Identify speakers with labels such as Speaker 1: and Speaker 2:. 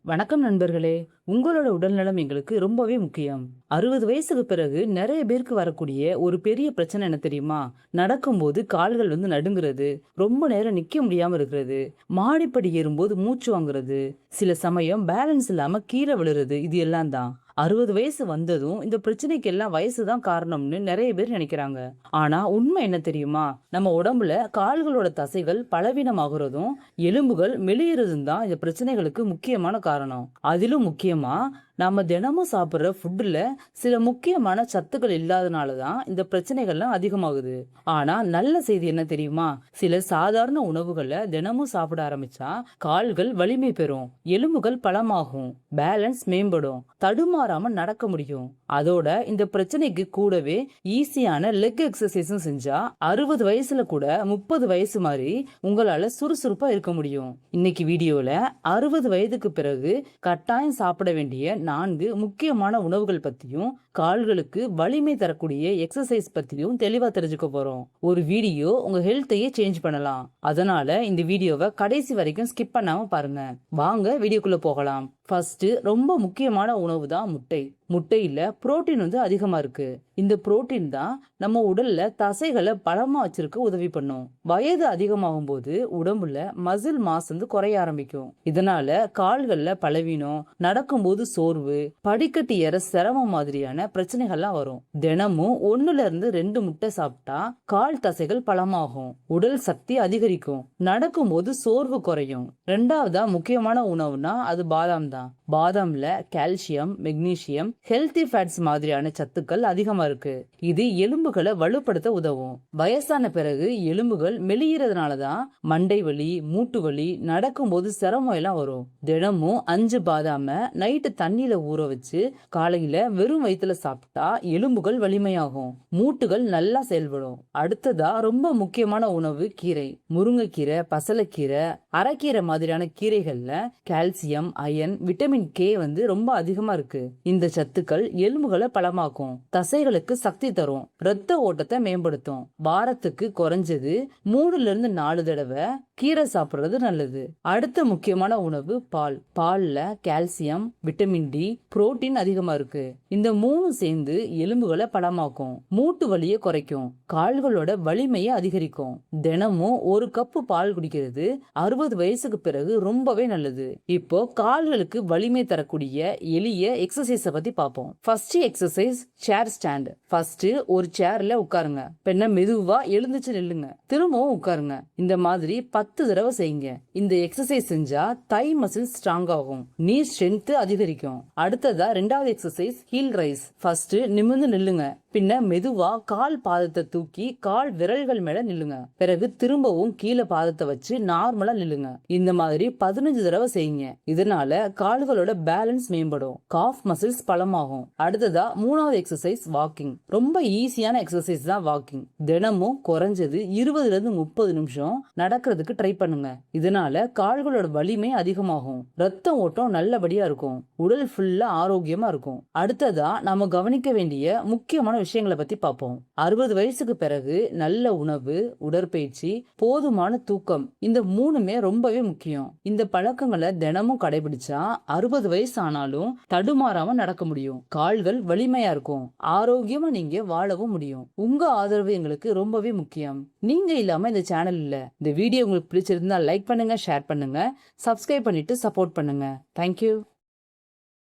Speaker 1: வணக்கம் நண்பர்களே. உங்களோட உடல்நலம் எங்களுக்கு ரொம்பவே முக்கியம். 60 வயசுக்கு பிறகு நிறைய பேருக்கு வரக்கூடிய ஒரு பெரிய பிரச்சனை என்ன தெரியுமா? நடக்கும்போது கால்கள் நடுங்குறது, ரொம்ப நேரம் நிக்க முடியாம இருக்கிறது, மாடிப்படி ஏறும்போது மூச்சு வாங்குறது, சில சமயம் பேலன்ஸ் இல்லாம கீழே விழுறது, இது எல்லாம் தான். 60 வயசு வந்ததும் இந்த பிரச்சனைக்கு எல்லாம் வயசு தான் காரணம்னு நிறைய பேர் நினைக்கிறாங்க. ஆனா உண்மை என்ன தெரியுமா? நம்ம உடம்புல கால்களோட தசைகள் பலவீனமாகுறதும், எலும்புகள் மெலியறதும் தான் இந்த பிரச்சனைகளுக்கு முக்கியமான காரணம். அதிலும் முக்கியமா நாம தினமும் சாப்பிடுற ஃபுட்ல சில முக்கியமான சத்துக்கள் இல்லாதனால தான் இந்த பிரச்சனைகள்லாம் அதிகமாகுது. ஆனா நல்ல செய்தி என்ன தெரியுமா? சில சாதாரண உணவுகளை தினமும் சாப்பிட ஆரம்பிச்சா கால்கள் வலிமை பெறும், எலும்புகள் பலமாகும், பேலன்ஸ் மேம்படும், தடுமாறாம நடக்க முடியும். அதோட இந்த பிரச்சனைக்கு கூடவே ஈஸியான லெக் எக்ஸசைஸும் செஞ்சா 60 வயசுல கூட 30 வயசு மாதிரி உங்களால சுறுசுறுப்பா இருக்க முடியும். இன்னைக்கு வீடியோல 60 வயதுக்கு பிறகு கட்டாயம் சாப்பிட வேண்டிய 4 முக்கியமான உணவுகள் பத்தியும், கால்களுக்கு வலிமை தரக்கூடிய எக்ஸசைஸ் பத்தியும் தெளிவா தெரிஞ்சுக்க போறோம். ஒரு வீடியோ உங்க ஹெல்த்தையே சேஞ்ச் பண்ணலாம். அதனால இந்த வீடியோவை கடைசி வரைக்கும் ஸ்கிப் பண்ணாம பாருங்க. வாங்க வீடியோக்குள்ள போகலாம். ஃபர்ஸ்ட் ரொம்ப முக்கியமான உணவு தான் முட்டை. முட்டையில புரோட்டீன் அதிகமா இருக்கு. இந்த புரோட்டீன் தான் நம்ம உடல்ல தசைகளை பலமா வச்சிருக்க உதவி பண்ணும். வயது அதிகமாகும் போது உடம்புல மசில் மாஸ் குறைய ஆரம்பிக்கும். இதனால கால்கள்ல பலவீனம், நடக்கும்போது சோர்வு, படிக்கட்டு ஏற சிரமம் மாதிரியான பிரச்சனைகள்லாம் வரும். தினமும் 1-2 முட்டை சாப்பிட்டா கால் தசைகள் பலமாகும், உடல் சக்தி அதிகரிக்கும், நடக்கும்போது சோர்வு குறையும். ரெண்டாவதா முக்கியமான உணவுனா அது பாதாம் தான். பாதாம்ல கால்சியம், மெக்னீசியம், ஹெல்தி ஃபேட்ஸ் மாதிரியான சத்துக்கள் அதிகமா இருக்கு. இது எலும்புகளை வலுப்படுத்த உதவும். வயசான பிறகு எலும்புகள் மெலியறதுனாலதான் மண்டை வலி, மூட்டு வலி, நடக்கும்போது சிரமம் எல்லாம் வரும். தினமும் 5 பாதாம நைட்டு தண்ணியில ஊற வச்சு காலையில வெறும் வயிற்றுல சாப்பிட்டா எலும்புகள் வலிமையாகும், மூட்டுகள் நல்லா செயல்படும். அடுத்ததா ரொம்ப முக்கியமான உணவு கீரை. முருங்கைக்கீரை, பசலைக்கீரை, அரைக்கீரை மாதிரியான கீரைகள்ல கால்சியம், அயன், விட்டமின் கே ரொம்ப அதிகமா இருக்கு. இந்த சத்துக்கள் எலும்புகளை பலமாக்கும், தசைகளுக்கு சக்தி தரும், இரத்த ஓட்டத்தை மேம்படுத்தும். வாரத்துக்கு குறைஞ்சது 3-4 தடவை கீரை சாப்பிடுறது நல்லது. அடுத்த முக்கியமான உணவு பால். பால்ல கால்சியம், விட்டமின் டி, புரோட்டீன் அதிகமா இருக்கு. இந்த 3 சேர்ந்து எலும்புகளை பலமாக்கும், மூட்டு வலியை குறைக்கும், கால்களோட வலிமையை அதிகரிக்கும். தினமும் 1 கப்பு பால் குடிக்கிறது 60 வயசுக்கு பிறகு ரொம்பவே நல்லது. இப்போ கால்களுக்கு வலிமை தரக்கூடிய எளிய எக்ஸசைஸ பத்தி பார்ப்போம். ஃபர்ஸ்ட் எக்ஸசைஸ் சேர் ஸ்டாண்ட். ஃபர்ஸ்ட் ஒரு சேர்ல உட்காருங்க, பின்ன மெதுவா எழுந்துச்சு நில்லுங்க, திரும்பவும் உட்காருங்க. இந்த மாதிரி 10 தடவை செய்யுங்க. இந்த எக்ஸசைஸ் செஞ்சா தை மசில் ஸ்ட்ராங் ஆகும், நீ ஸ்ட்ரென்த் அதிகரிக்கும். அடுத்ததா ரெண்டாவது எக்ஸசைஸ் ஹீல் ரைஸ். ஃபர்ஸ்ட் நிமிர்ந்து நில்லுங்க, பின்ன மெதுவா கால் பாதத்தை தூக்கி கால் விரல்கள் மேல நில்லுங்க. பிறகு திரும்பவும் கீழே பாதத்தை வச்சு நார்மலா நில்லுங்க. இந்த மாதிரி 15 தடவை செய்யுங்க. இதனால கால்களோட பேலன்ஸ் மேம்படும், காஃப் மசில்ஸ் பலமாகும். அடுத்ததா மூணாவது எக்ஸசைஸ் வாக்கிங். ரொம்ப ஈஸியான எக்ஸசைஸ் தான் வாக்கிங். தினமும் குறைஞ்சது 20-30 நிமிஷம் நடக்கிறதுக்கு ட்ரை பண்ணுங்க. இதனால கால்களோட வலிமை அதிகமாகும், ரத்த ஓட்டம் நல்லபடியா இருக்கும், உடல் ஃபுல்லா ஆரோக்கியமா இருக்கும். அடுத்ததா நாம கவனிக்க வேண்டிய முக்கியமான விஷயங்களை பத்தி பார்ப்போம். 60 வயசுக்கு பிறகு நல்ல உணவு, உடற்பயிற்சி, போதுமான தூக்கம், இந்த 3மே ரொம்பவே முக்கியம். இந்த பழக்கங்களை தினமும் கடைபிடிச்சா 60 வயசு ஆனாலும் தடுமாறாம நடக்க முடியும், கால்கள் வலிமையா இருக்கும், ஆரோக்கியமா நீங்க வாழவும் முடியும். உங்க ஆதரவு எங்களுக்கு ரொம்பவே முக்கியம். நீங்க இல்லாம இந்த சேனல் இல்ல. இந்த வீடியோ உங்களுக்கு பிடிச்சிருந்தா லைக் பண்ணுங்க, ஷேர் பண்ணுங்க, சப்ஸ்கிரைப் பண்ணிட்டு சப்போர்ட் பண்ணுங்க. தேங்க்யூ.